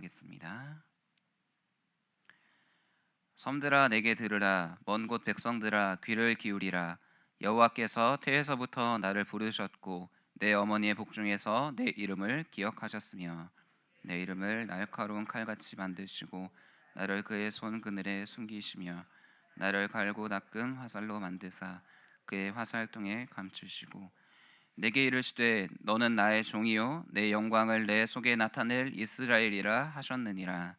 기도하겠습니다. 섬들아 내게 들으라. 먼 곳 백성들아 귀를 기울이라. 여호와께서 태에서부터 나를 부르셨고 내 어머니의 복중에서 내 이름을 기억하셨으며 내 이름을 날카로운 칼같이 만드시고 나를 그의 손 그늘에 숨기시며 나를 갈고 닦은 화살로 만드사 그의 화살통에 감추시고 내게 이르시되 너는 나의 종이요 내 영광을 내 속에 나타낼 이스라엘이라 하셨느니라.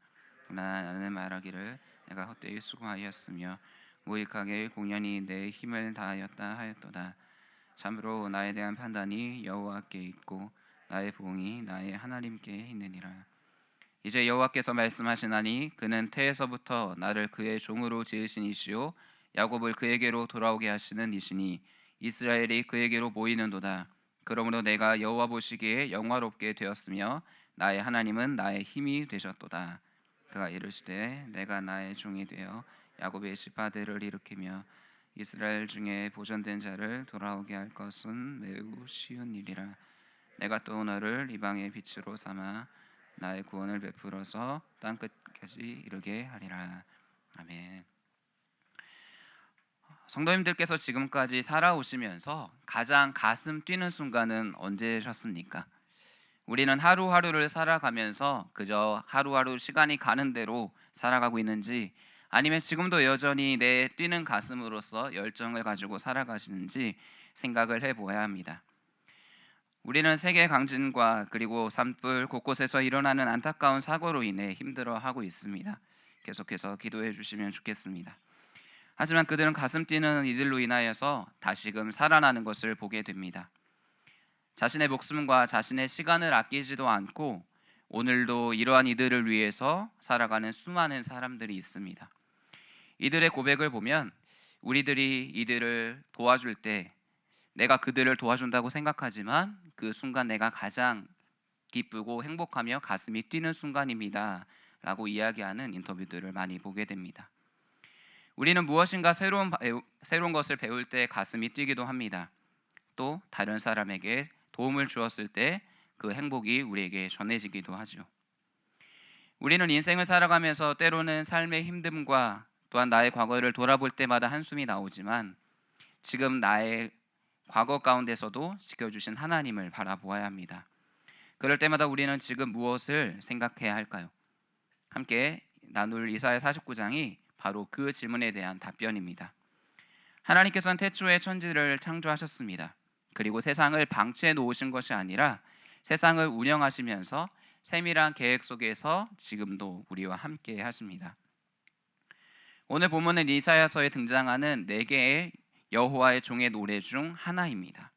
나는 말하기를 내가 헛되이 수고하였으며 무익하게 공연히 내 힘을 다하였다 하였도다. 참으로 나에 대한 판단이 여호와께 있고 나의 보응이 나의 하나님께 있느니라. 이제 여호와께서 말씀하시나니 그는 태에서부터 나를 그의 종으로 지으신 이시요 야곱을 그에게로 돌아오게 하시는 이시니 이스라엘이 그에게로 모이는도다. 그러므로 내가 여호와 보시기에 영화롭게 되었으며 나의 하나님은 나의 힘이 되셨도다. 그가 이르시되 내가 나의 종이 되어 야곱의 지파들을 일으키며 이스라엘 중에 보존된 자를 돌아오게 할 것은 매우 쉬운 일이라. 내가 또 너를 이방의 빛으로 삼아 나의 구원을 베풀어서 땅 끝까지 이르게 하리라. 아멘. 성도님들께서 지금까지 살아오시면서 가장 가슴 뛰는 순간은 언제셨습니까? 우리는 하루하루를 살아가면서 그저 하루하루 시간이 가는 대로 살아가고 있는지, 아니면 지금도 여전히 내 뛰는 가슴으로서 열정을 가지고 살아가시는지 생각을 해보아야 합니다. 우리는 세계 강진과 그리고 산불 곳곳에서 일어나는 안타까운 사고로 인해 힘들어하고 있습니다. 계속해서 기도해 주시면 좋겠습니다. 하지만 그들은 가슴 뛰는 이들로 인하여서 다시금 살아나는 것을 보게 됩니다. 자신의 목숨과 자신의 시간을 아끼지도 않고 오늘도 이러한 이들을 위해서 살아가는 수많은 사람들이 있습니다. 이들의 고백을 보면 우리들이 이들을 도와줄 때 내가 그들을 도와준다고 생각하지만 그 순간 내가 가장 기쁘고 행복하며 가슴이 뛰는 순간입니다 라고 이야기하는 인터뷰들을 많이 보게 됩니다. 우리는 무엇인가 새로운 것을 배울 때 가슴이 뛰기도 합니다. 또 다른 사람에게 도움을 주었을 때 그 행복이 우리에게 전해지기도 하죠. 우리는 인생을 살아가면서 때로는 삶의 힘듦과 또한 나의 과거를 돌아볼 때마다 한숨이 나오지만 지금 나의 과거 가운데서도 지켜주신 하나님을 바라보아야 합니다. 그럴 때마다 우리는 지금 무엇을 생각해야 할까요? 함께 나눌 이사야 49장이 바로 그 질문에 대한 답변입니다. 하나님께서는 태초에 천지를 창조하셨습니다. 그리고 세상을 방치해 놓으신 것이 아니라 세상을 운영하시면서 세밀한 계획 속에서 지금도 우리와 함께 하십니다. 오늘 본문은 이사야서에 등장하는 4개의 여호와의 종의 노래 중 하나입니다.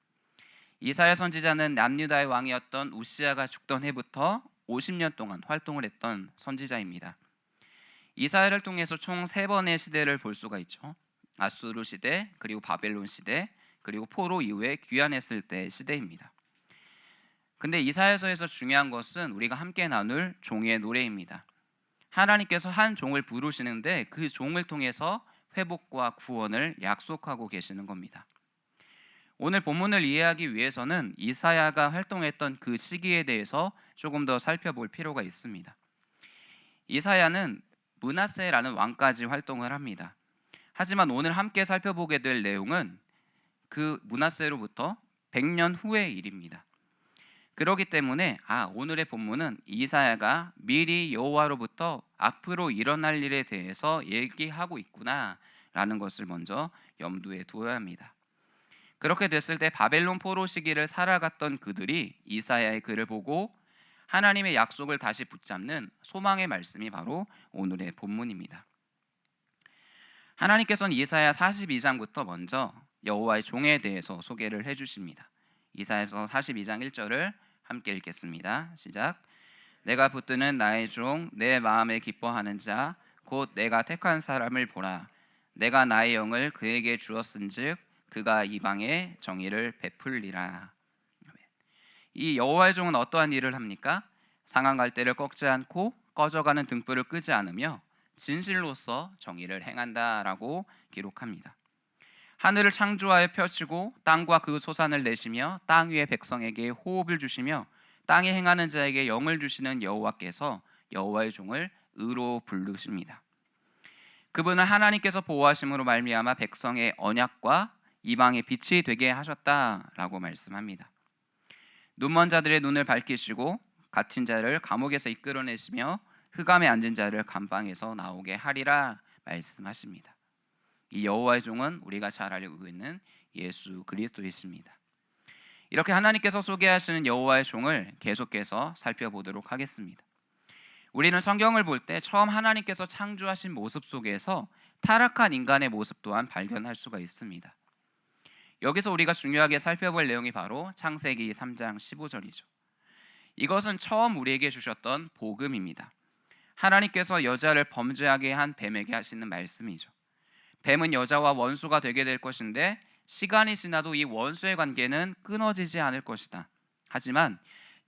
이사야 선지자는 남유다의 왕이었던 우시아가 죽던 해부터 50년 동안 활동을 했던 선지자입니다. 이사야를 통해서 총 3번의 시대를 볼 수가 있죠. 아수르 시대, 그리고 바벨론 시대, 그리고 포로 이후에 귀환했을 때 시대입니다. 근데 이사야서에서 중요한 것은 우리가 함께 나눌 종의 노래입니다. 하나님께서 한 종을 부르시는데 그 종을 통해서 회복과 구원을 약속하고 계시는 겁니다. 오늘 본문을 이해하기 위해서는 이사야가 활동했던 그 시기에 대해서 조금 더 살펴볼 필요가 있습니다. 이사야는 므낫세라는 왕까지 활동을 합니다. 하지만 오늘 함께 살펴보게 될 내용은 그 므낫세로부터 100년 후의 일입니다. 그렇기 때문에 오늘의 본문은 이사야가 미리 여호와로부터 앞으로 일어날 일에 대해서 얘기하고 있구나라는 것을 먼저 염두에 두어야 합니다. 그렇게 됐을 때 바벨론 포로 시기를 살아갔던 그들이 이사야의 글을 보고 하나님의 약속을 다시 붙잡는 소망의 말씀이 바로 오늘의 본문입니다. 하나님께서는 이사야 42장부터 먼저 여호와의 종에 대해서 소개를 해주십니다. 이사야서 42장 1절을 함께 읽겠습니다. 시작. 내가 붙드는 나의 종 내 마음에 기뻐하는 자 곧 내가 택한 사람을 보라. 내가 나의 영을 그에게 주었은즉 그가 이방에 정의를 베풀리라. 이 여호와의 종은 어떠한 일을 합니까? 상한 갈대를 꺾지 않고 꺼져가는 등불을 끄지 않으며 진실로서 정의를 행한다라고 기록합니다. 하늘을 창조하여 펼치고 땅과 그 소산을 내시며 땅 위의 백성에게 호흡을 주시며 땅에 행하는 자에게 영을 주시는 여호와께서 여호와의 종을 의로 부르십니다. 그분은 하나님께서 보호하심으로 말미암아 백성의 언약과 이방의 빛이 되게 하셨다라고 말씀합니다. 눈먼 자들의 눈을 밝히시고 갇힌 자를 감옥에서 이끌어내시며 흑암에 앉은 자를 감방에서 나오게 하리라 말씀하십니다. 이 여호와의 종은 우리가 잘 알고 있는 예수 그리스도이십니다. 이렇게 하나님께서 소개하시는 여호와의 종을 계속해서 살펴보도록 하겠습니다. 우리는 성경을 볼 때 처음 하나님께서 창조하신 모습 속에서 타락한 인간의 모습 또한 발견할 수가 있습니다. 여기서 우리가 중요하게 살펴볼 내용이 바로 창세기 3장 15절이죠. 이것은 처음 우리에게 주셨던 복음입니다. 하나님께서 여자를 범죄하게 한 뱀에게 하시는 말씀이죠. 뱀은 여자와 원수가 되게 될 것인데 시간이 지나도 이 원수의 관계는 끊어지지 않을 것이다. 하지만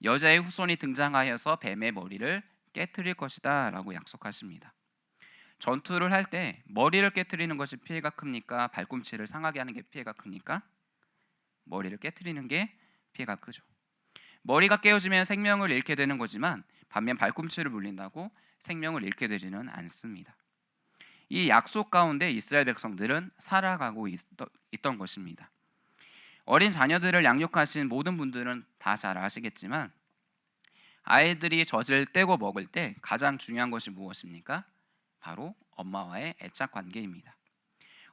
여자의 후손이 등장하여서 뱀의 머리를 깨트릴 것이다 라고 약속하십니다. 전투를 할 때 머리를 깨트리는 것이 피해가 큽니까? 발꿈치를 상하게 하는 게 피해가 큽니까? 머리를 깨트리는 게 피해가 크죠. 머리가 깨어지면 생명을 잃게 되는 거지만 반면 발꿈치를 물린다고 생명을 잃게 되지는 않습니다. 이 약속 가운데 이스라엘 백성들은 살아가고 있던 것입니다. 어린 자녀들을 양육하신 모든 분들은 다 잘 아시겠지만 아이들이 젖을 떼고 먹을 때 가장 중요한 것이 무엇입니까? 바로 엄마와의 애착 관계입니다.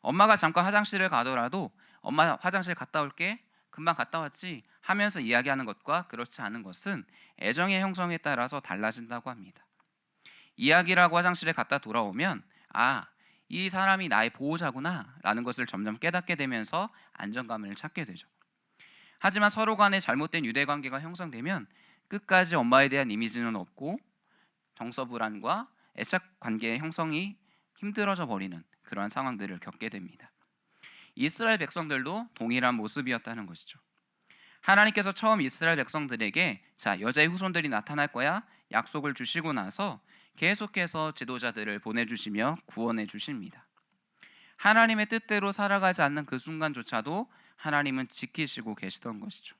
엄마가 잠깐 화장실을 가더라도 엄마 화장실 갔다 올게, 금방 갔다 왔지 하면서 이야기하는 것과 그렇지 않은 것은 애정의 형성에 따라서 달라진다고 합니다. 이야기라고 화장실에 갔다 돌아오면 이 사람이 나의 보호자구나 라는 것을 점점 깨닫게 되면서 안정감을 찾게 되죠. 하지만 서로 간에 잘못된 유대관계가 형성되면 끝까지 엄마에 대한 이미지는 없고 정서불안과 애착관계의 형성이 힘들어져 버리는 그러한 상황들을 겪게 됩니다. 이스라엘 백성들도 동일한 모습이었다는 것이죠. 하나님께서 처음 이스라엘 백성들에게 여자의 후손들이 나타날 거야 약속을 주시고 나서 계속해서 지도자들을 보내주시며 구원해 주십니다. 하나님의 뜻대로 살아가지 않는 그 순간조차도 하나님은 지키시고 계시던 것이죠.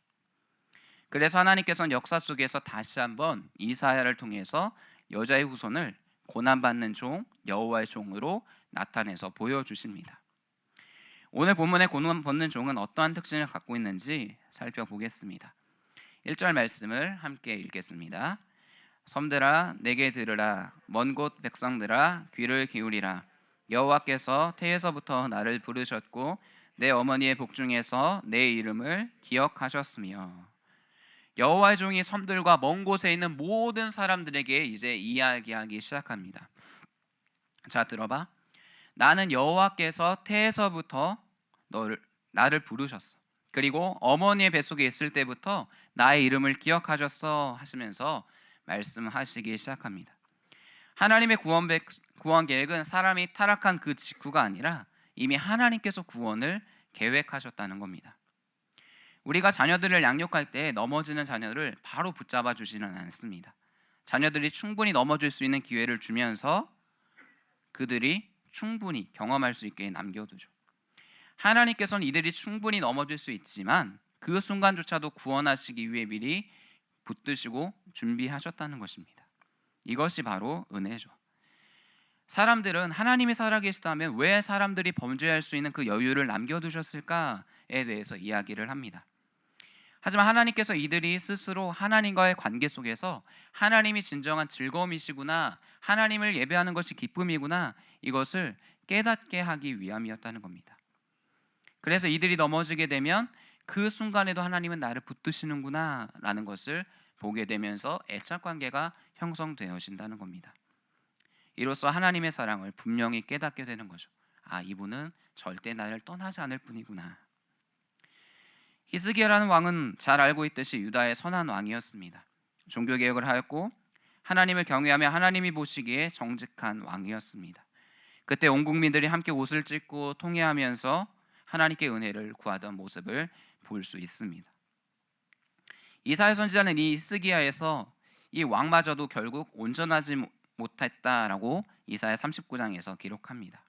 그래서 하나님께서는 역사 속에서 다시 한번 이사야를 통해서 여자의 후손을 고난받는 종, 여호와의 종으로 나타내서 보여주십니다. 오늘 본문의 고난받는 종은 어떠한 특징을 갖고 있는지 살펴보겠습니다. 1절 말씀을 함께 읽겠습니다. 섬들아 내게 들으라, 먼 곳 백성들아 귀를 기울이라. 여호와께서 태에서부터 나를 부르셨고 내 어머니의 복중에서 내 이름을 기억하셨으며. 여호와의 종이 섬들과 먼 곳에 있는 모든 사람들에게 이제 이야기하기 시작합니다. 자, 들어봐. 나는 여호와께서 태에서부터 나를 부르셨어. 그리고 어머니의 뱃속에 있을 때부터 나의 이름을 기억하셨어 하시면서 말씀하시기 시작합니다. 하나님의 구원 계획은 사람이 타락한 그 직후가 아니라 이미 하나님께서 구원을 계획하셨다는 겁니다. 우리가 자녀들을 양육할 때 넘어지는 자녀를 바로 붙잡아 주지는 않습니다. 자녀들이 충분히 넘어질 수 있는 기회를 주면서 그들이 충분히 경험할 수 있게 남겨두죠. 하나님께서는 이들이 충분히 넘어질 수 있지만 그 순간조차도 구원하시기 위해 미리 붙드시고 준비하셨다는 것입니다. 이것이 바로 은혜죠. 사람들은 하나님이 살아계시다면 왜 사람들이 범죄할 수 있는 그 여유를 남겨두셨을까에 대해서 이야기를 합니다. 하지만 하나님께서 이들이 스스로 하나님과의 관계 속에서 하나님이 진정한 즐거움이시구나, 하나님을 예배하는 것이 기쁨이구나, 이것을 깨닫게 하기 위함이었다는 겁니다. 그래서 이들이 넘어지게 되면 그 순간에도 하나님은 나를 붙드시는구나 라는 것을 보게 되면서 애착관계가 형성되어진다는 겁니다. 이로써 하나님의 사랑을 분명히 깨닫게 되는 거죠. 이분은 절대 나를 떠나지 않을 분이구나. 히스기야라는 왕은 잘 알고 있듯이 유다의 선한 왕이었습니다. 종교개혁을 하였고 하나님을 경외하며 하나님이 보시기에 정직한 왕이었습니다. 그때 온 국민들이 함께 옷을 찢고 통회하면서 하나님께 은혜를 구하던 모습을 볼 수 있습니다. 이사야 선지자는 이 히스기야에서 이 왕마저도 결국 온전하지 못했다라고 이사야 39장에서 기록합니다.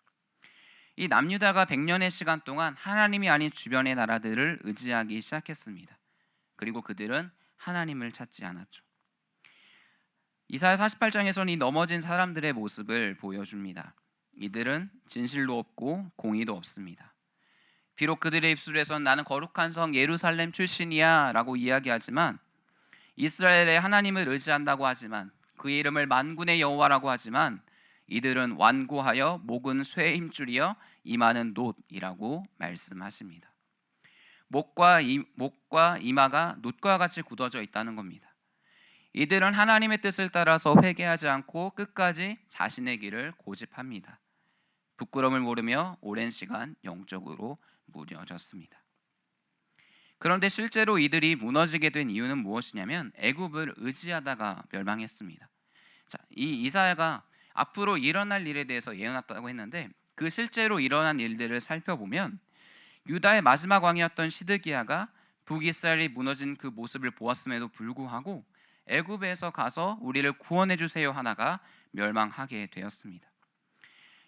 이 남유다가 100년의 시간 동안 하나님이 아닌 주변의 나라들을 의지하기 시작했습니다. 그리고 그들은 하나님을 찾지 않았죠. 이사야 48장에서는 이 넘어진 사람들의 모습을 보여줍니다. 이들은 진실도 없고 공의도 없습니다. 비록 그들의 입술에선 나는 거룩한 성 예루살렘 출신이야 라고 이야기하지만, 이스라엘의 하나님을 의지한다고 하지만, 그의 이름을 만군의 여호와라고 하지만, 이들은 완고하여 목은 쇠의 힘줄이여 이마는 놋이라고 말씀하십니다. 목과 이마가 놋과 같이 굳어져 있다는 겁니다. 이들은 하나님의 뜻을 따라서 회개하지 않고 끝까지 자신의 길을 고집합니다. 부끄러움을 모르며 오랜 시간 영적으로 무뎌졌습니다. 그런데 실제로 이들이 무너지게 된 이유는 무엇이냐면 애굽을 의지하다가 멸망했습니다. 자, 이 이사야가 앞으로 일어날 일에 대해서 예언했다고 했는데, 그 실제로 일어난 일들을 살펴보면 유다의 마지막 왕이었던 시드기야가 북이스라엘이 무너진 그 모습을 보았음에도 불구하고 애굽에서 가서 우리를 구원해 주세요 하나가 멸망하게 되었습니다.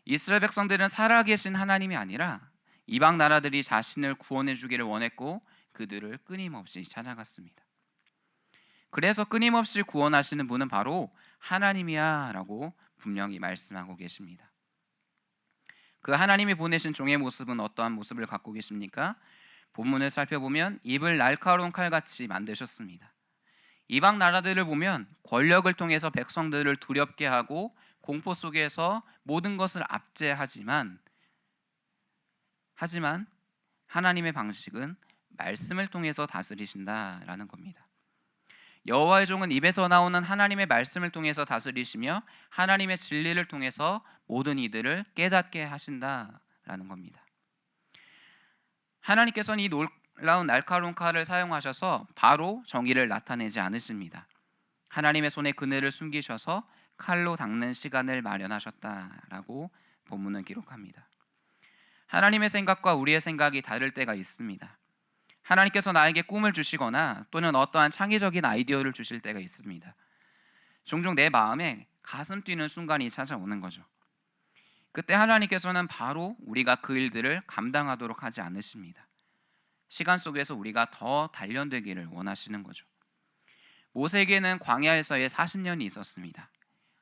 이스라엘 백성들은 살아계신 하나님이 아니라 이방 나라들이 자신을 구원해 주기를 원했고 그들을 끊임없이 찾아갔습니다. 그래서 끊임없이 구원하시는 분은 바로 하나님이야 라고 분명히 말씀하고 계십니다. 그 하나님이 보내신 종의 모습은 어떠한 모습을 갖고 계십니까? 본문을 살펴보면 입을 날카로운 칼같이 만드셨습니다. 이방 나라들을 보면 권력을 통해서 백성들을 두렵게 하고 공포 속에서 모든 것을 압제하지만 하나님의 방식은 말씀을 통해서 다스리신다라는 겁니다. 여호와의 종은 입에서 나오는 하나님의 말씀을 통해서 다스리시며 하나님의 진리를 통해서 모든 이들을 깨닫게 하신다라는 겁니다. 하나님께서는 이 놀라운 날카로운 칼을 사용하셔서 바로 정의를 나타내지 않으십니다. 하나님의 손에 그늘을 숨기셔서 칼로 닦는 시간을 마련하셨다라고 본문은 기록합니다. 하나님의 생각과 우리의 생각이 다를 때가 있습니다. 하나님께서 나에게 꿈을 주시거나 또는 어떠한 창의적인 아이디어를 주실 때가 있습니다. 종종 내 마음에 가슴 뛰는 순간이 찾아오는 거죠. 그때 하나님께서는 바로 우리가 그 일들을 감당하도록 하지 않으십니다. 시간 속에서 우리가 더 단련되기를 원하시는 거죠. 모세에게는 광야에서의 40년이 있었습니다.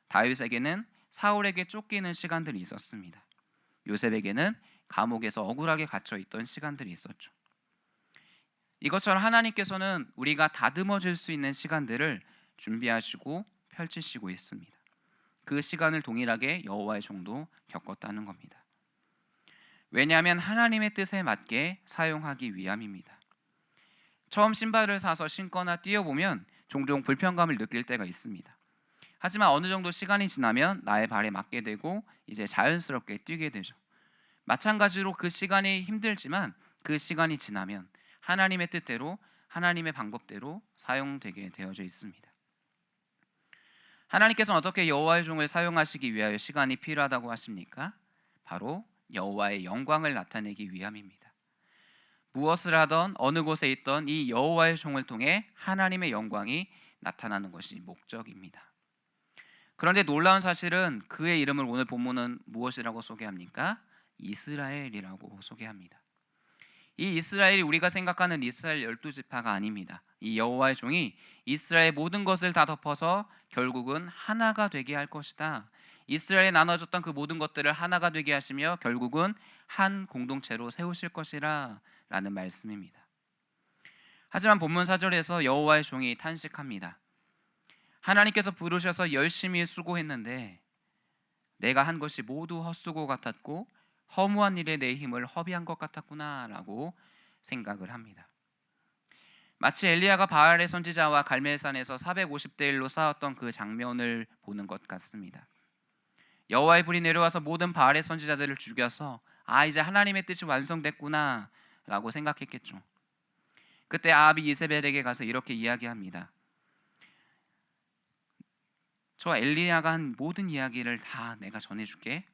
다윗에게는 사울에게 쫓기는 시간들이 있었습니다. 요셉에게는 감옥에서 억울하게 갇혀 있던 시간들이 있었죠. 이것처럼 하나님께서는 우리가 다듬어질 수 있는 시간들을 준비하시고 펼치시고 있습니다. 그 시간을 동일하게 여호와의 종도 겪었다는 겁니다. 왜냐하면 하나님의 뜻에 맞게 사용하기 위함입니다. 처음 신발을 사서 신거나 뛰어보면 종종 불편감을 느낄 때가 있습니다. 하지만 어느 정도 시간이 지나면 나의 발에 맞게 되고 이제 자연스럽게 뛰게 되죠. 마찬가지로 그 시간이 힘들지만 그 시간이 지나면 하나님의 뜻대로 하나님의 방법대로 사용되게 되어져 있습니다. 하나님께서는 어떻게 여호와의 종을 사용하시기 위하여 시간이 필요하다고 하십니까? 바로 여호와의 영광을 나타내기 위함입니다. 무엇을 하던 어느 곳에 있던 이 여호와의 종을 통해 하나님의 영광이 나타나는 것이 목적입니다. 그런데 놀라운 사실은 그의 이름을 오늘 본문은 무엇이라고 소개합니까? 이스라엘이라고 소개합니다. 이 이스라엘이 우리가 생각하는 이스라엘 12지파가 아닙니다. 이 여호와의 종이 이스라엘 모든 것을 다 덮어서 결국은 하나가 되게 할 것이다. 이스라엘에 나눠졌던 그 모든 것들을 하나가 되게 하시며 결국은 한 공동체로 세우실 것이라 라는 말씀입니다. 하지만 본문 4절에서 여호와의 종이 탄식합니다. 하나님께서 부르셔서 열심히 수고했는데 내가 한 것이 모두 헛수고 같았고 허무한 일에 내 힘을 허비한 것 같았구나 라고 생각을 합니다. 마치 엘리야가 바알의 선지자와 갈멜산에서 450대 1로 싸웠던 그 장면을 보는 것 같습니다. 여호와의 불이 내려와서 모든 바알의 선지자들을 죽여서 이제 하나님의 뜻이 완성됐구나 라고 생각했겠죠. 그때 아합이 이세벨에게 가서 이렇게 이야기합니다. 저 엘리야가 한 모든 이야기를 다 내가 전해줄게.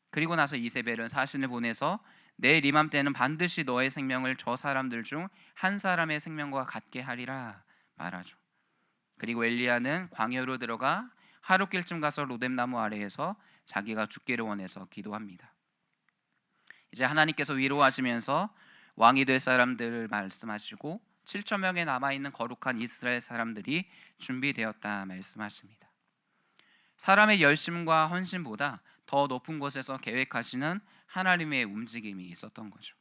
그리고 나서 이세벨은 사신을 보내서 내일 이맘때는 반드시 너의 생명을 저 사람들 중 한 사람의 생명과 같게 하리라 말하죠. 그리고 엘리야는 광야로 들어가 하룻길쯤 가서 로뎀나무 아래에서 자기가 죽기를 원해서 기도합니다. 이제 하나님께서 위로하시면서 왕이 될 사람들을 말씀하시고 7천 명에 남아있는 거룩한 이스라엘 사람들이 준비되었다 말씀하십니다. 사람의 열심과 헌신보다 더 높은 곳에서 계획하시는 하나님의 움직임이 있었던 거죠.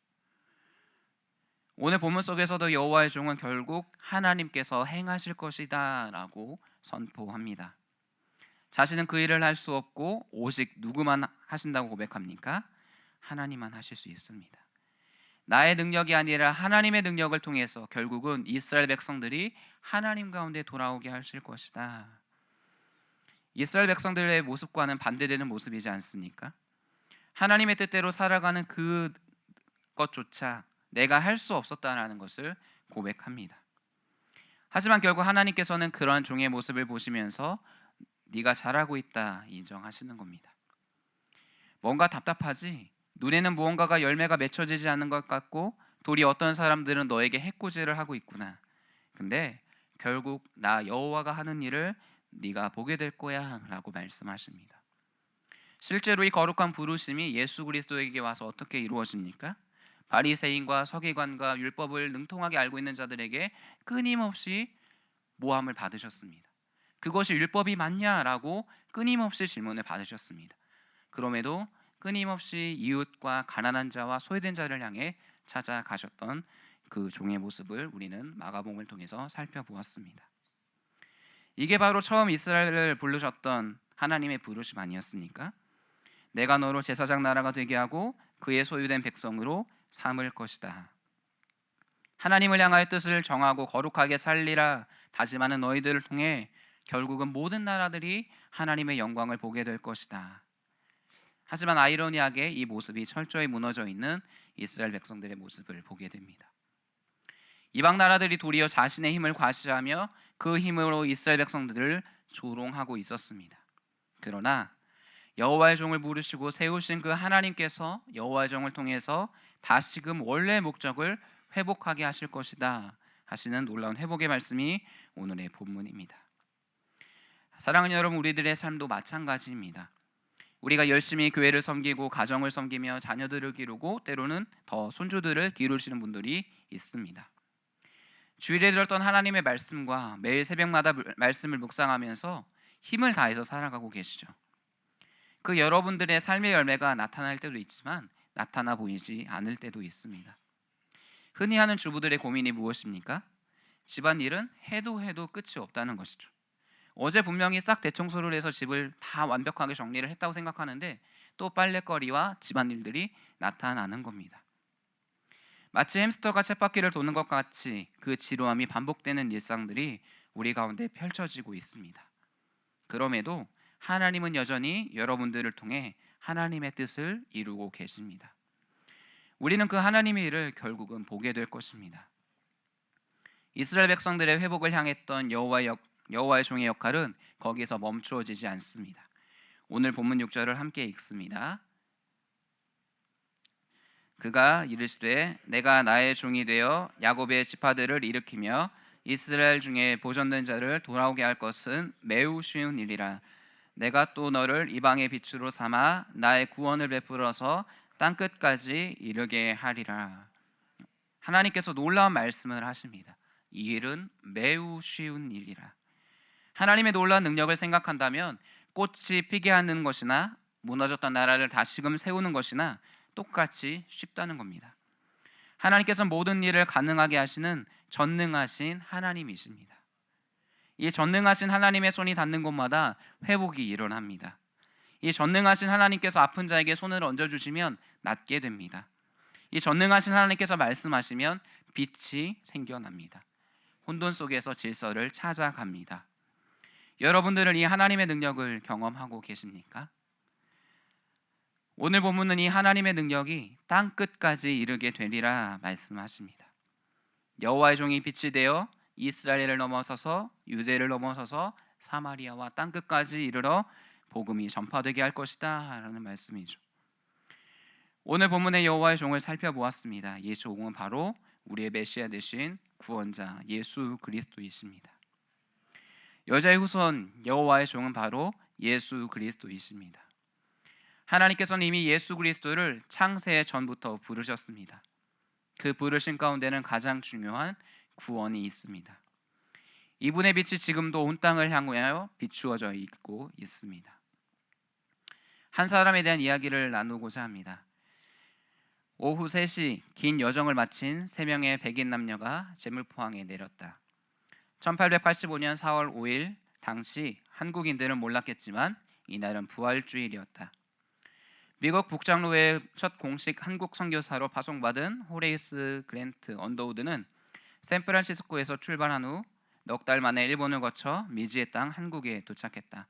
오늘 본문 속에서도 여호와의 종은 결국 하나님께서 행하실 것이다라고 선포합니다. 자신은 그 일을 할 수 없고 오직 누구만 하신다고 고백합니까? 하나님만 하실 수 있습니다. 나의 능력이 아니라 하나님의 능력을 통해서 결국은 이스라엘 백성들이 하나님 가운데 돌아오게 하실 것이다. 이스라엘 백성들의 모습과는 반대되는 모습이지 않습니까? 하나님의 뜻대로 살아가는 그것조차 내가 할 수 없었다라는 것을 고백합니다. 하지만 결국 하나님께서는 그러한 종의 모습을 보시면서 네가 잘하고 있다 인정하시는 겁니다. 뭔가 답답하지? 눈에는 무언가가 열매가 맺혀지지 않는 것 같고 도리 어떤 사람들은 너에게 해코지를 하고 있구나. 근데 결국 나 여호와가 하는 일을 네가 보게 될 거야 라고 말씀하십니다. 실제로 이 거룩한 부르심이 예수 그리스도에게 와서 어떻게 이루어집니까? 바리새인과 서기관과 율법을 능통하게 알고 있는 자들에게 끊임없이 모함을 받으셨습니다. 그것이 율법이 맞냐라고 끊임없이 질문을 받으셨습니다. 그럼에도 끊임없이 이웃과 가난한 자와 소외된 자를 향해 찾아가셨던 그 종의 모습을 우리는 마가복음을 통해서 살펴보았습니다. 이게 바로 처음 이스라엘을 부르셨던 하나님의 부르심 아니었습니까? 내가 너로 제사장 나라가 되게 하고 그의 소유된 백성으로 삼을 것이다. 하나님을 향하여 뜻을 정하고 거룩하게 살리라 다짐하는 너희들을 통해 결국은 모든 나라들이 하나님의 영광을 보게 될 것이다. 하지만 아이러니하게 이 모습이 철저히 무너져 있는 이스라엘 백성들의 모습을 보게 됩니다. 이방 나라들이 도리어 자신의 힘을 과시하며 그 힘으로 이스라엘 백성들을 조롱하고 있었습니다. 그러나 여호와의 종을 부르시고 세우신 그 하나님께서 여호와의 종을 통해서 다시금 원래의 목적을 회복하게 하실 것이다 하시는 놀라운 회복의 말씀이 오늘의 본문입니다. 사랑하는 여러분, 우리들의 삶도 마찬가지입니다. 우리가 열심히 교회를 섬기고 가정을 섬기며 자녀들을 기르고 때로는 더 손주들을 기르시는 분들이 있습니다. 주일에 들었던 하나님의 말씀과 매일 새벽마다 말씀을 묵상하면서 힘을 다해서 살아가고 계시죠. 그 여러분들의 삶의 열매가 나타날 때도 있지만 나타나 보이지 않을 때도 있습니다. 흔히 하는 주부들의 고민이 무엇입니까? 집안일은 해도 끝이 없다는 것이죠. 어제 분명히 싹 대청소를 해서 집을 다 완벽하게 정리를 했다고 생각하는데 또 빨래거리와 집안일들이 나타나는 겁니다. 마치 햄스터가 쳇바퀴를 도는 것 같이 그 지루함이 반복되는 일상들이 우리 가운데 펼쳐지고 있습니다. 그럼에도 하나님은 여전히 여러분들을 통해 하나님의 뜻을 이루고 계십니다. 우리는 그 하나님의 일을 결국은 보게 될 것입니다. 이스라엘 백성들의 회복을 향했던 여호와의 종의 역할은 거기서 멈추어지지 않습니다. 오늘 본문 6절을 함께 읽습니다. 그가 이르시되 내가 나의 종이 되어 야곱의 지파들을 일으키며 이스라엘 중에 보존된 자를 돌아오게 할 것은 매우 쉬운 일이라. 내가 또 너를 이방의 빛으로 삼아 나의 구원을 베풀어서 땅 끝까지 이르게 하리라. 하나님께서 놀라운 말씀을 하십니다. 이 일은 매우 쉬운 일이라. 하나님의 놀라운 능력을 생각한다면 꽃이 피게 하는 것이나 무너졌던 나라를 다시금 세우는 것이나 똑같이 쉽다는 겁니다. 하나님께서 모든 일을 가능하게 하시는 전능하신 하나님이십니다. 이 전능하신 하나님의 손이 닿는 곳마다 회복이 일어납니다. 이 전능하신 하나님께서 아픈 자에게 손을 얹어주시면 낫게 됩니다. 이 전능하신 하나님께서 말씀하시면 빛이 생겨납니다. 혼돈 속에서 질서를 찾아갑니다. 여러분들은 이 하나님의 능력을 경험하고 계십니까? 오늘 본문은 이 하나님의 능력이 땅 끝까지 이르게 되리라 말씀하십니다. 여호와의 종이 빛이 되어 이스라엘을 넘어서서 유대를 넘어서서 사마리아와 땅 끝까지 이르러 복음이 전파되게 할 것이다 라는 말씀이죠. 오늘 본문의 여호와의 종을 살펴보았습니다. 이 종은 바로 우리의 메시아 되신 구원자 예수 그리스도이십니다. 여자의 후손 여호와의 종은 바로 예수 그리스도이십니다. 하나님께서는 이미 예수 그리스도를 창세 전부터 부르셨습니다. 그 부르심 가운데는 가장 중요한 구원이 있습니다. 이분의 빛이 지금도 온 땅을 향하여 비추어져 있고 있습니다. 한 사람에 대한 이야기를 나누고자 합니다. 오후 3시 긴 여정을 마친 3명의 백인 남녀가 제물포항에 내렸다. 1885년 4월 5일 당시 한국인들은 몰랐겠지만 이날은 부활주일이었다. 미국 북장로회의 첫 공식 한국 선교사로 파송받은 호레이스 그랜트 언더우드는 샌프란시스코에서 출발한 후 넉 달 만에 일본을 거쳐 미지의 땅 한국에 도착했다.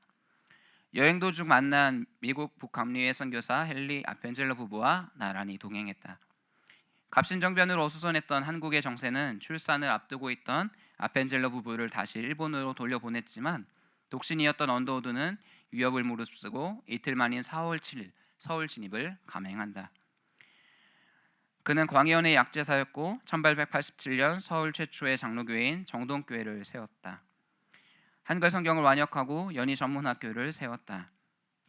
여행 도중 만난 미국 북감리회 선교사 헨리 아펜젤러 부부와 나란히 동행했다. 갑신정변으로 어수선했던 한국의 정세는 출산을 앞두고 있던 아펜젤러 부부를 다시 일본으로 돌려보냈지만 독신이었던 언더우드는 위협을 무릅쓰고 이틀 만인 4월 7일 서울 진입을 감행한다. 그는 광해연의 약제사였고 1887년 서울 최초의 장로교회인 정동교회를 세웠다. 한글 성경을 완역하고 연희 전문학교를 세웠다.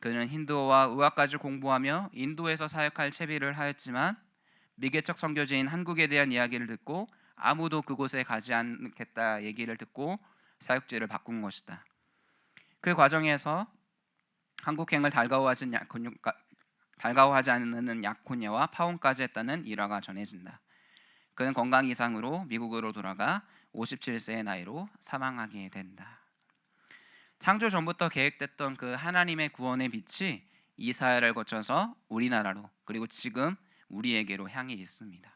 그는 힌두어와 의학까지 공부하며 인도에서 사역할 채비를 하였지만 미개척 선교지인 한국에 대한 이야기를 듣고 아무도 그곳에 가지 않겠다 얘기를 듣고 사역지를 바꾼 것이다. 그 과정에서 한국행을 달가워하지 않는 약혼녀와 파혼까지 했다는 일화가 전해진다. 그는 건강 이상으로 미국으로 돌아가 57세의 나이로 사망하게 된다. 창조 전부터 계획됐던 그 하나님의 구원의 빛이 이사야를 거쳐서 우리나라로 그리고 지금 우리에게로 향해 있습니다.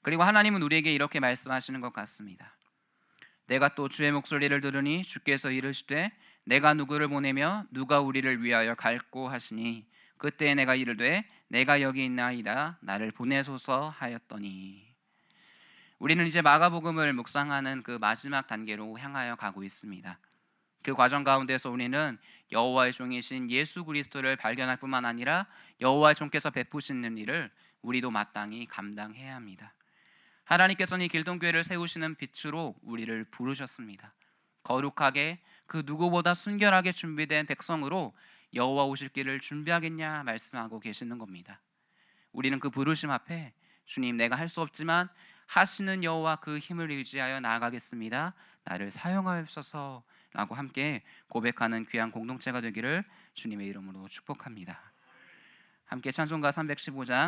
그리고 하나님은 우리에게 이렇게 말씀하시는 것 같습니다. 내가 또 주의 목소리를 들으니 주께서 이르시되 내가 누구를 보내며 누가 우리를 위하여 갈꼬 하시니 그때 내가 이르되 내가 여기 있나이다 나를 보내소서 하였더니. 우리는 이제 마가복음을 묵상하는 그 마지막 단계로 향하여 가고 있습니다. 그 과정 가운데서 우리는 여호와의 종이신 예수 그리스도를 발견할 뿐만 아니라 여호와의 종께서 베푸시는 일을 우리도 마땅히 감당해야 합니다. 하나님께서는 이 길동교회를 세우시는 빛으로 우리를 부르셨습니다. 거룩하게 그 누구보다 순결하게 준비된 백성으로 여호와 오실 길을 준비하겠냐 말씀하고 계시는 겁니다. 우리는 그 부르심 앞에 주님 내가 할 수 없지만 하시는 여호와 그 힘을 의지하여 나아가겠습니다. 나를 사용하옵소서 라고 함께 고백하는 귀한 공동체가 되기를 주님의 이름으로 축복합니다. 함께 찬송가 315장